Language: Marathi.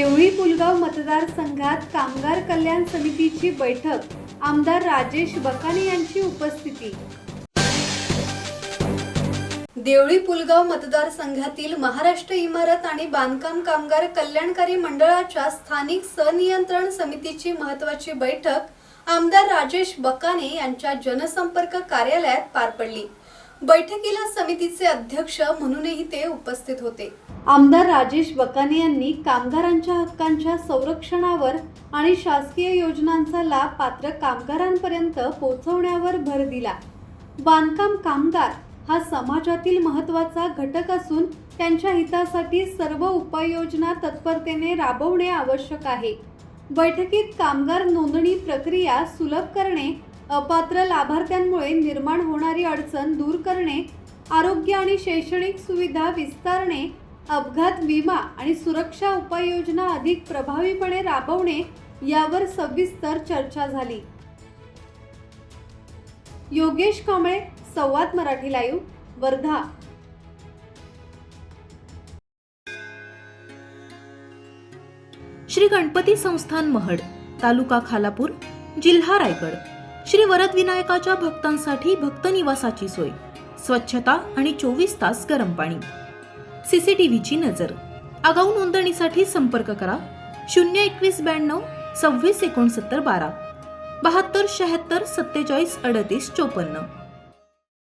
देवळी पुलगाव मतदारसंघात कामगार कल्याण समितीची बैठक, आमदार राजेश बकाने यांची उपस्थिती। देवळी पुलगाव मतदारसंघातील महाराष्ट्र इमारत आणि बांधकाम कामगार कल्याणकारी मंडळाच्या स्थानिक सनियंत्रण समितीची महत्त्वाची बैठक आमदार राजेश बकाने यांच्या जनसंपर्क कार्यालयात पार पडली। बैठकीला समितीचे अध्यक्ष म्हणूनही ते उपस्थित होते। आमदार राजेश बकाने यांनी कामगारांच्या हक्कांच्या संरक्षणावर आणि शासकीय योजनांचा लाभ पात्र कामगारांपर्यंत पोहोचवण्यावर भर दिला। बांधकाम कामगार हा समाजातील महत्त्वाचा घटक असून त्यांच्या हितासाठी सर्व उपाययोजना तत्परतेने राबवणे आवश्यक आहे। बैठकीत कामगार नोंदणी प्रक्रिया सुलभ करणे, अपात्र लाभार्थ्यांमुळे निर्माण होणारी अडचण दूर करणे, आरोग्य आणि शैक्षणिक सुविधा विस्तारणे, अपघात विमा आणि सुरक्षा उपाययोजना अधिक प्रभावीपणे राबवणे यावर सविस्तर चर्चा झाली। योगेश कांबळे, संवाद मराठी लाईव्ह, वर्धा। श्री गणपती संस्थान महड, तालुका खालापूर, जिल्हा रायगड। श्री वरद विनायकाच्या भक्तांसाठी भक्त निवासाची सोय, स्वच्छता आणि 24 तास गरम पाणी, सीसीटीव्हीची नजर। आगाऊ नोंदणीसाठी संपर्क करा 02192 26 69 12 72 76 47 38 54।